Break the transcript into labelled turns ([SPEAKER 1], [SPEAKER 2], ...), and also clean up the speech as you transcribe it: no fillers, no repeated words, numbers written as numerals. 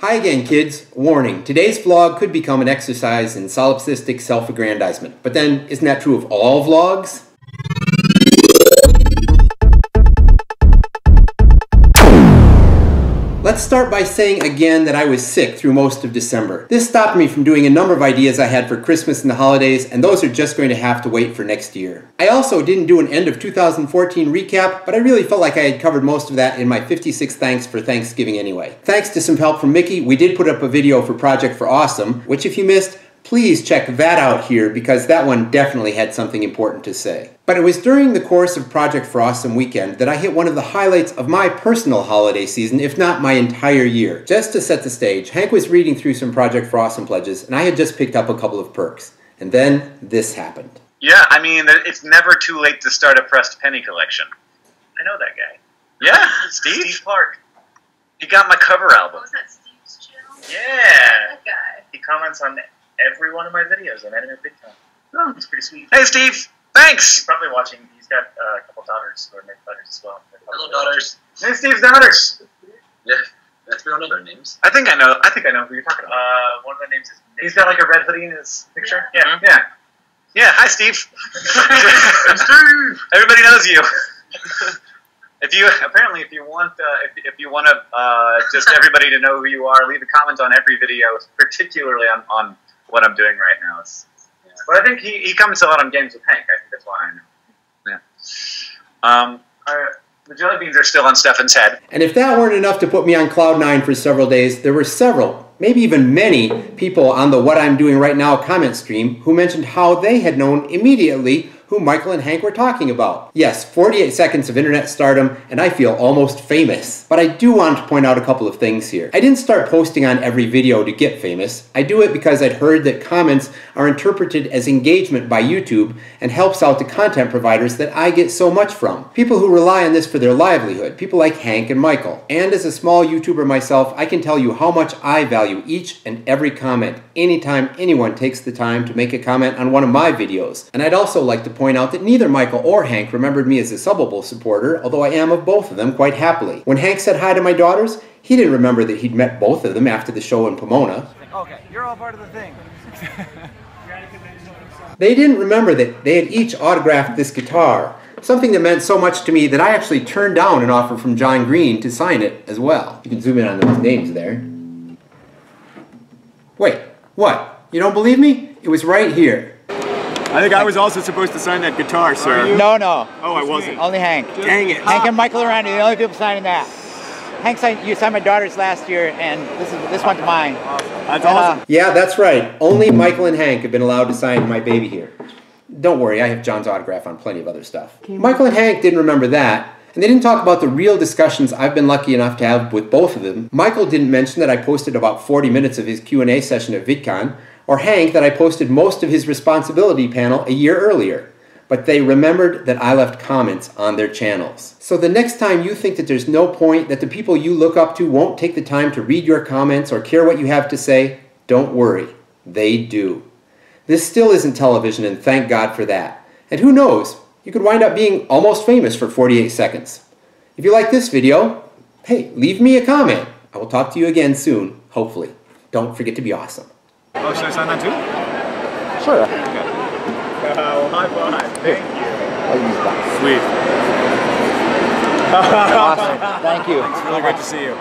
[SPEAKER 1] Hi again, kids. Warning, today's vlog could become an exercise in solipsistic self-aggrandizement. But then, isn't that true of all vlogs? Let's start by saying again that I was sick through most of December. This stopped me from doing a number of ideas I had for Christmas and the holidays, and those are just going to have to wait for next year. I also didn't do an end of 2014 recap, but I really felt like I had covered most of that in my 56 thanks for Thanksgiving anyway. Thanks to some help from Mickey, we did put up a video for Project for Awesome, which if you missed, please check that out here because that one definitely had something important to say. But it was during the course of Project for Awesome weekend that I hit one of the highlights of my personal holiday season, if not my entire year. Just to set the stage, Hank was reading through some Project for Awesome pledges, and I had just picked up a couple of perks. And then this happened.
[SPEAKER 2] Yeah, I mean, it's never too late to start a pressed penny collection. I know that guy. Yeah, Steve Park. He got my cover album.
[SPEAKER 3] Was that Steve's channel?
[SPEAKER 2] Yeah.
[SPEAKER 3] That guy.
[SPEAKER 2] He comments on every one of my videos on Anime Big Time. Oh, it's pretty sweet. Hey, Steve! Thanks! He's probably watching. He's got a couple daughters who are named daughters as well.
[SPEAKER 4] Hello, daughters.
[SPEAKER 2] Hey, Steve's daughters!
[SPEAKER 4] Yeah, that's we don't know their names.
[SPEAKER 2] I think I know who you're talking about. One of the names is Nick. He's got like a red hoodie in his picture. Yeah. Yeah, hi, Steve. Steve! Everybody knows you. If you want to just everybody to know who you are, leave a comment on every video, particularly on what I'm doing right now. But I think he comments a lot on Games with Hank. I think that's why I know. Yeah. The jelly beans are still on Stefan's head.
[SPEAKER 1] And if that weren't enough to put me on cloud nine for several days, there were several, maybe even many, people on the What I'm Doing Right Now comment stream who mentioned how they had known immediately who Michael and Hank were talking about. Yes, 48 seconds of internet stardom, and I feel almost famous. But I do want to point out a couple of things here. I didn't start posting on every video to get famous. I do it because I'd heard that comments are interpreted as engagement by YouTube and helps out the content providers that I get so much from. People who rely on this for their livelihood, people like Hank and Michael. And as a small YouTuber myself, I can tell you how much I value each and every comment anytime anyone takes the time to make a comment on one of my videos. And I'd also like to point out that neither Michael or Hank remembered me as a Subbable supporter, although I am of both of them quite happily. When Hank said hi to my daughters, he didn't remember that he'd met both of them after the show in Pomona.
[SPEAKER 5] Okay, you're all part of the thing.
[SPEAKER 1] They didn't remember that they had each autographed this guitar, something that meant so much to me that I actually turned down an offer from John Green to sign it as well. You can zoom in on those names there. Wait, what? You don't believe me? It was right here.
[SPEAKER 6] I think I was also supposed to sign that guitar, sir.
[SPEAKER 5] No, no.
[SPEAKER 6] Oh, I wasn't.
[SPEAKER 5] Only Hank.
[SPEAKER 6] Dang it.
[SPEAKER 5] Hank and Michael Aranda, the only people signing that. Hank signed, you signed my daughters last year, and this one's mine.
[SPEAKER 6] That's awesome.
[SPEAKER 1] Yeah, that's right. Only Michael and Hank have been allowed to sign my baby here. Don't worry, I have John's autograph on plenty of other stuff. Michael and Hank didn't remember that, and they didn't talk about the real discussions I've been lucky enough to have with both of them. Michael didn't mention that I posted about 40 minutes of his Q&A session at VidCon, or Hank that I posted most of his responsibility panel a year earlier. But they remembered that I left comments on their channels. So the next time you think that there's no point, that the people you look up to won't take the time to read your comments or care what you have to say, don't worry, they do. This still isn't television, and thank God for that. And who knows, you could wind up being almost famous for 48 seconds. If you like this video, hey, leave me a comment. I will talk to you again soon, hopefully. Don't forget to be awesome.
[SPEAKER 6] Oh, should I sign that too?
[SPEAKER 5] Sure.
[SPEAKER 6] Okay. High five. Thank you.
[SPEAKER 5] I'll use that.
[SPEAKER 6] Sweet.
[SPEAKER 5] Awesome. Thank you.
[SPEAKER 6] It's really great to see you.